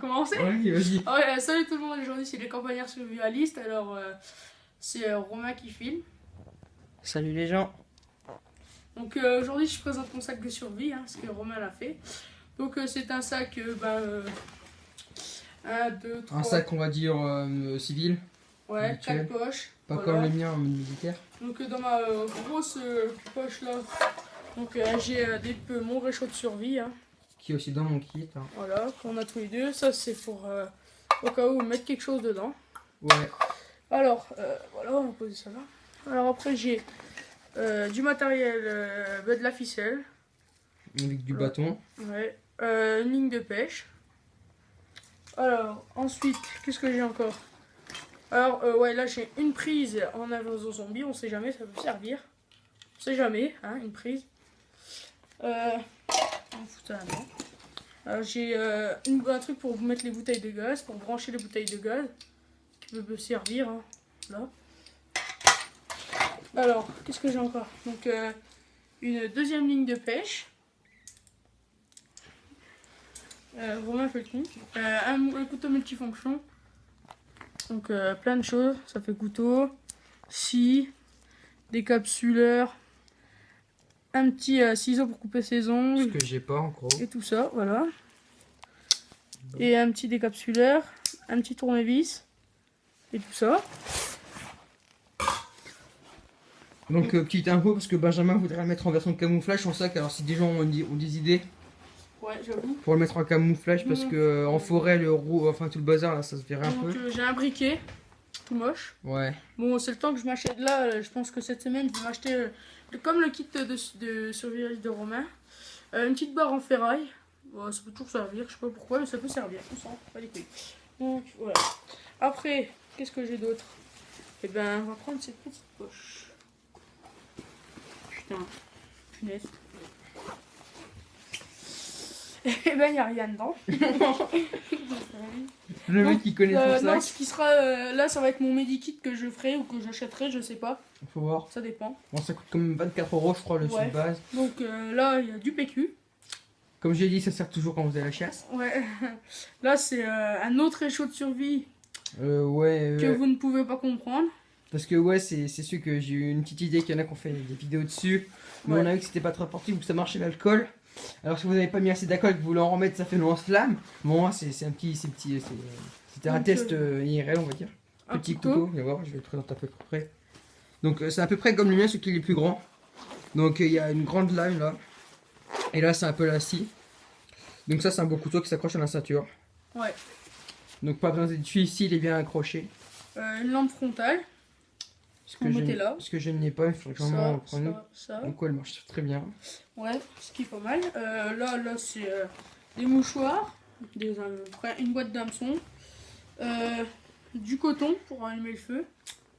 commencer? Oui, vas-y. Salut tout le monde, aujourd'hui c'est les campagnards survivalistes. Alors c'est Romain qui filme. Salut les gens. Donc aujourd'hui je présente mon sac de survie, ce que Romain l'a fait. Donc c'est un sac 1, 2, 3. Un sac on va dire civil. Ouais, habituel. 4 poches. Pas voilà. comme le mien militaire. Donc dans ma grosse poche là, donc j'ai mon réchaud de survie. Qui est aussi dans mon kit. Voilà, qu'on a tous les deux. Ça c'est pour au cas où mettre quelque chose dedans. Ouais. Alors voilà, on va poser ça là. Alors après j'ai du matériel, de la ficelle. Avec du bâton. Ouais. Une ligne de pêche. Alors ensuite, qu'est-ce que j'ai encore? Alors ouais, là j'ai une prise en invasion zombie, on sait jamais, ça peut servir. On sait jamais, une prise. On fout ça là-dedans. Alors j'ai un truc pour mettre les bouteilles de gaz, pour brancher les bouteilles de gaz, qui peut servir, là. Alors, qu'est-ce que j'ai encore? Donc une deuxième ligne de pêche. Romain fait le truc. Un couteau multifonction. Donc plein de choses. Ça fait couteau, scie, décapsuleur, un petit ciseau pour couper ses ongles. Ce que j'ai pas encore. Et tout ça, voilà. Et un petit décapsuleur, un petit tournevis. Et tout ça. Donc petite info parce que Benjamin voudrait le mettre en version camouflage son sac. Alors si des gens ont des idées. Ouais, j'avoue. Pour le mettre en camouflage parce que en forêt le roux, enfin tout le bazar là ça se verrait un peu. Donc j'ai un briquet tout moche. Ouais. Bon, c'est le temps que je m'achète là. Je pense que cette semaine je vais m'acheter comme le kit de survivaliste de Romain. Une petite barre en ferraille. Bon, ça peut toujours servir, je sais pas pourquoi, mais ça peut servir. On s'en pas les couilles. Donc voilà. Après, qu'est-ce que j'ai d'autre? Eh ben, on va prendre cette petite poche. Putain, punaise. Eh ben, il n'y a rien dedans. Le mec qui connaît son sac. Non, ce qui sera là, ça va être mon medikit que je ferai ou que j'achèterai, je sais pas. Faut voir. Ça dépend. Bon, ça coûte comme 24 € je crois le site base. Donc là, il y a du PQ. Comme j'ai dit, ça sert toujours quand vous avez la chasse. Ouais. Là, c'est un autre réchaud de survie ouais. que vous ne pouvez pas comprendre. Parce que ouais, c'est sûr que j'ai eu une petite idée qu'il y en a qui ont fait des vidéos dessus. Mais on a vu que c'était pas très porté ou que ça marchait l'alcool. Alors si vous n'avez pas mis assez d'alcool et que vous voulez en remettre, ça fait lance-flamme. Bon, c'était un test IRL, on va dire. Petit couteau, viens voir, je vais le présenter à peu près. Donc c'est à peu près comme le mien, ce qui est le plus grand. Donc il y a une grande lame là. Et là c'est un peu la scie. Donc ça c'est un beau couteau qui s'accroche à la ceinture. Ouais. Donc pas besoin d'être ici, il est bien accroché. Une lampe frontale. Ce que je n'ai pas, il faudrait que j'en prenne une. Donc elle marche très bien. Ouais, ce qui est pas mal. Là c'est des mouchoirs, une boîte d'hameçon, du coton pour allumer le feu.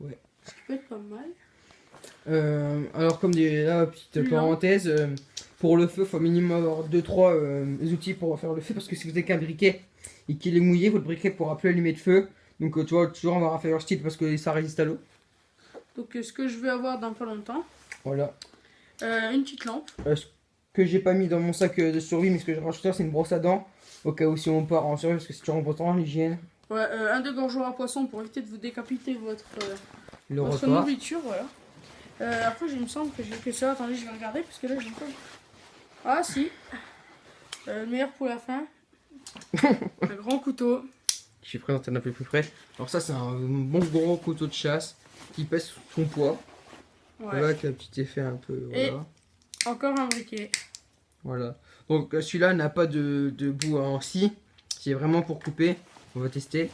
Ouais. Ce qui peut être pas mal. Alors comme là, petite parenthèse, pour le feu, il faut minimum avoir 2-3 outils pour faire le feu, parce que si vous avez qu'un briquet et qu'il est mouillé, votre briquet ne pourra plus allumer de feu. Donc tu vois, toujours avoir un fire steel parce que ça résiste à l'eau. Donc ce que je vais avoir dans pas longtemps. Voilà. Une petite lampe. Ce que j'ai pas mis dans mon sac de survie, mais ce que je rajoute, c'est une brosse à dents. Au cas où si on part en survie, parce que c'est toujours important l'hygiène. Ouais, un dégorgeoir à poisson pour éviter de vous décapiter votre repas. nourriture, voilà. Après, il me semble que j'ai que ça. Attendez, je vais regarder parce que là, j'ai pas. Ah, si. Le meilleur pour la fin. Un grand couteau. Je vais présenter un peu plus près. Alors, ça, c'est un bon gros couteau de chasse qui pèse son poids. Ouais. Voilà, avec un petit effet un peu. Voilà. Et encore un briquet. Voilà. Donc, celui-là n'a pas de bout en scie. C'est vraiment pour couper. On va tester.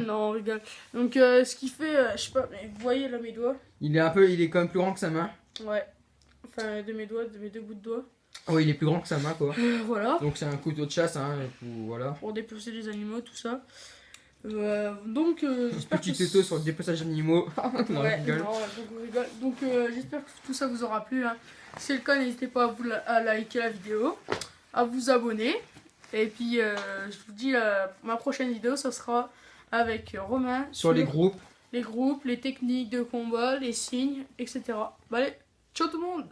Non, on rigole. Donc, ce qui fait, je sais pas, mais vous voyez là mes doigts. Il est quand même plus grand que sa main. Ouais. Enfin, de mes doigts, de mes 2 bouts de doigts. Oui, il est plus grand que sa main, quoi. Voilà. Donc, c'est un couteau de chasse, voilà. Pour dépecer les animaux, tout ça. Donc, j'espère Petit tuto sur le dépeçage d'animaux. Non, ouais, rigole. Non, on rigole. Donc, j'espère que tout ça vous aura plu. Si c'est le cas, n'hésitez pas à liker la vidéo, à vous abonner. Et puis, je vous dis, ma prochaine vidéo, ça sera avec Romain sur les groupes. Les groupes, les techniques de combat, les signes, etc. Bah, allez, ciao tout le monde!